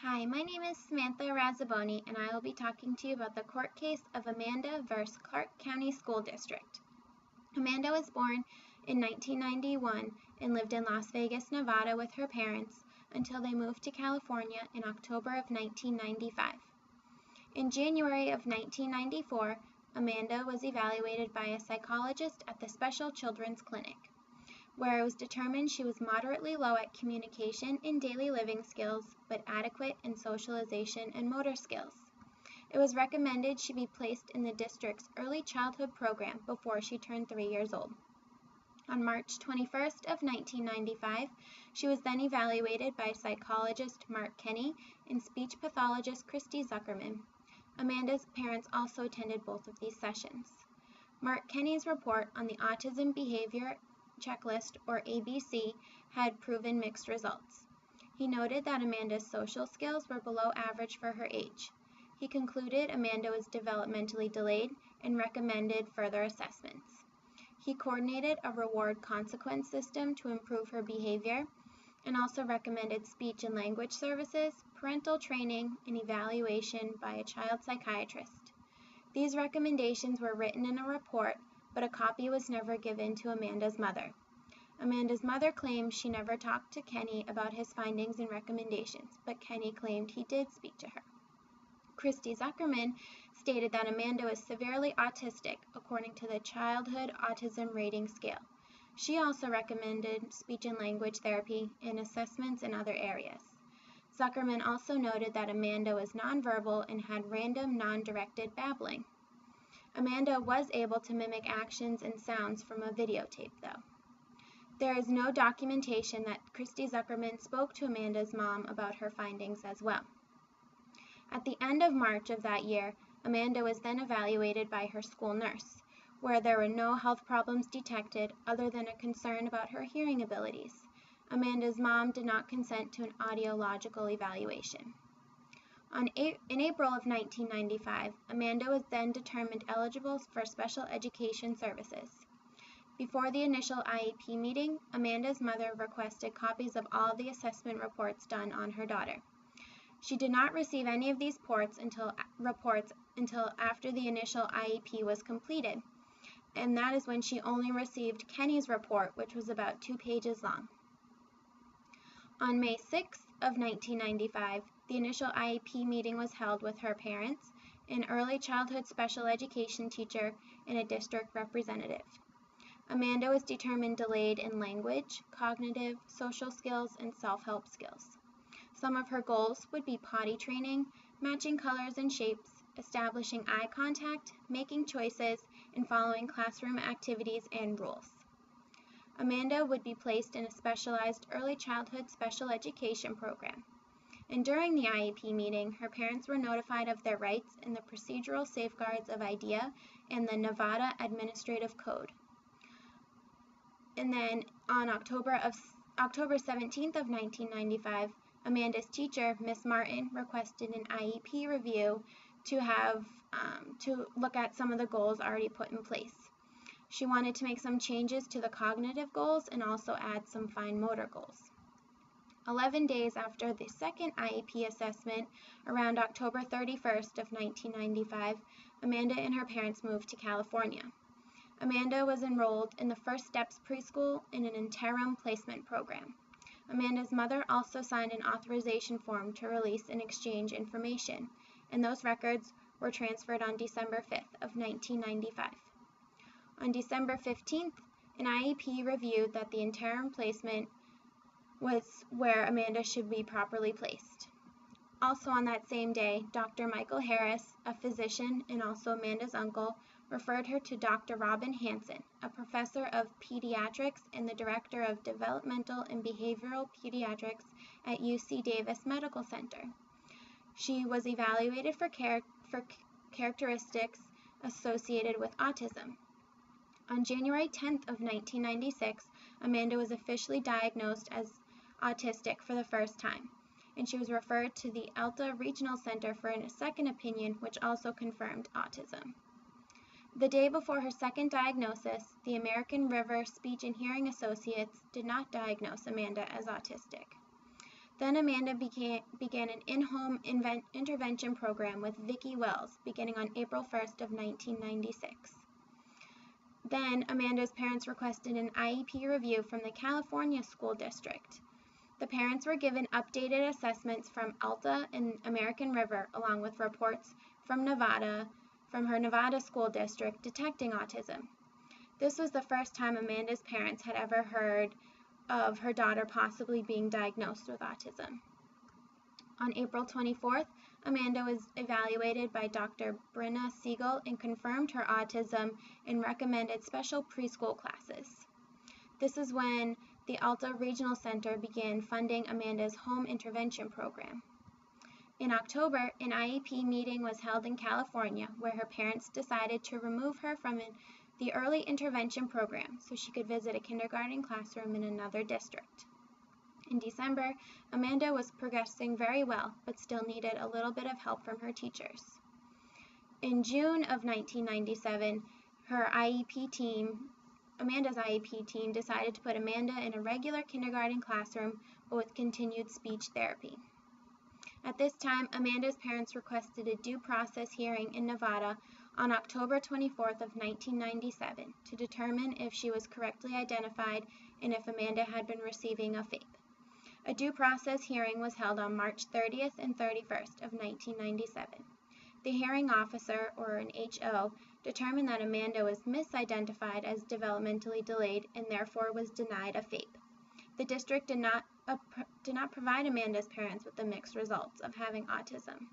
Hi, my name is Samantha Razzaboni, and I will be talking to you about the court case of Amanda versus Clark County School District. Amanda was born in 1991 and lived in Las Vegas, Nevada with her parents until they moved to California in October of 1995. In January of 1994, Amanda was evaluated by a psychologist at the Special Children's Clinic, where it was determined she was moderately low at communication and daily living skills, but adequate in socialization and motor skills. It was recommended she be placed in the district's early childhood program before she turned 3 years old. On March 21st of 1995, she was then evaluated by psychologist Mark Kenny and speech pathologist Christy Zuckerman. Amanda's parents also attended both of these sessions. Mark Kenny's report on the Autism Behavior Checklist, or ABC, had proven mixed results. He noted that Amanda's social skills were below average for her age. He concluded Amanda was developmentally delayed and recommended further assessments. He coordinated a reward consequence system to improve her behavior and also recommended speech and language services, parental training, and evaluation by a child psychiatrist. These recommendations were written in a report, but a copy was never given to Amanda's mother. Amanda's mother claimed she never talked to Kenny about his findings and recommendations, but Kenny claimed he did speak to her. Christy Zuckerman stated that Amanda was severely autistic according to the Childhood Autism Rating Scale. She also recommended speech and language therapy and assessments in other areas. Zuckerman also noted that Amanda was nonverbal and had random, non-directed babbling. Amanda was able to mimic actions and sounds from a videotape, though. There is no documentation that Christy Zuckerman spoke to Amanda's mom about her findings as well. At the end of March of that year, Amanda was then evaluated by her school nurse, where there were no health problems detected other than a concern about her hearing abilities. Amanda's mom did not consent to an audiological evaluation. In April of 1995, Amanda was then determined eligible for special education services. Before the initial IEP meeting, Amanda's mother requested copies of all the assessment reports done on her daughter. She did not receive any of these reports until after the initial IEP was completed, and that is when she only received Kenny's report, which was about 2 pages long. On May 6th of 1995, the initial IEP meeting was held with her parents, an early childhood special education teacher, and a district representative. Amanda was determined delayed in language, cognitive, social skills, and self-help skills. Some of her goals would be potty training, matching colors and shapes, establishing eye contact, making choices, and following classroom activities and rules. Amanda would be placed in a specialized early childhood special education program. And during the IEP meeting, her parents were notified of their rights and the procedural safeguards of IDEA and the Nevada Administrative Code. And then on October 17th of 1995, Amanda's teacher, Miss Martin, requested an IEP review to look at some of the goals already put in place. She wanted to make some changes to the cognitive goals and also add some fine motor goals. 11 days after the second IEP assessment, around October 31st of 1995, Amanda and her parents moved to California. Amanda was enrolled in the First Steps preschool in an interim placement program. Amanda's mother also signed an authorization form to release and exchange information, and those records were transferred on December 5th of 1995. On December 15th, an IEP reviewed that the interim placement was where Amanda should be properly placed. Also on that same day, Dr. Michael Harris, a physician and also Amanda's uncle, referred her to Dr. Robin Hansen, a professor of pediatrics and the director of developmental and behavioral pediatrics at UC Davis Medical Center. She was evaluated for characteristics associated with autism. On January 10th of 1996, Amanda was officially diagnosed as autistic for the first time, and she was referred to the Alta Regional Center for a second opinion, which also confirmed autism. The day before her second diagnosis, the American River Speech and Hearing Associates did not diagnose Amanda as autistic. Then Amanda began an in-home intervention program with Vicki Wells beginning on April 1st of 1996. Then Amanda's parents requested an IEP review from the California School District. The parents were given updated assessments from Alta and American River, along with reports from her Nevada school district detecting autism. This was the first time Amanda's parents had ever heard of her daughter possibly being diagnosed with autism. On April 24th, Amanda was evaluated by Dr. Brenna Siegel and confirmed her autism and recommended special preschool classes. This is when the Alta Regional Center began funding Amanda's home intervention program. In October, an IEP meeting was held in California where her parents decided to remove her from the early intervention program so she could visit a kindergarten classroom in another district. In December, Amanda was progressing very well, but still needed a little bit of help from her teachers. In June of 1997, Amanda's IEP team decided to put Amanda in a regular kindergarten classroom, but with continued speech therapy. At this time, Amanda's parents requested a due process hearing in Nevada on October 24th of 1997 to determine if she was correctly identified and if Amanda had been receiving a FAPE. A due process hearing was held on March 30th and 31st of 1997. The hearing officer, or an HO, determined that Amanda was misidentified as developmentally delayed and therefore was denied a FAPE. The district did not provide Amanda's parents with the mixed results of having autism.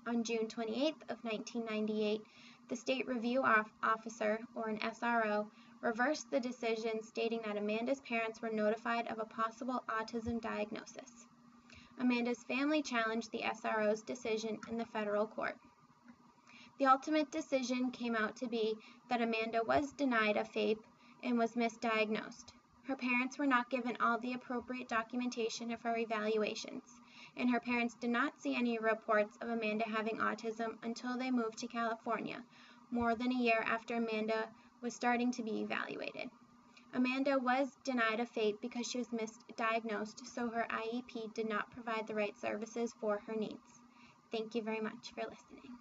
On June 28th of 1998, the State Review Officer, or an SRO, reversed the decision, stating that Amanda's parents were notified of a possible autism diagnosis. Amanda's family challenged the SRO's decision in the federal court. The ultimate decision came out to be that Amanda was denied a FAPE and was misdiagnosed. Her parents were not given all the appropriate documentation of her evaluations, and her parents did not see any reports of Amanda having autism until they moved to California, more than a year after Amanda was starting to be evaluated. Amanda was denied a FAPE because she was misdiagnosed, so her IEP did not provide the right services for her needs. Thank you very much for listening.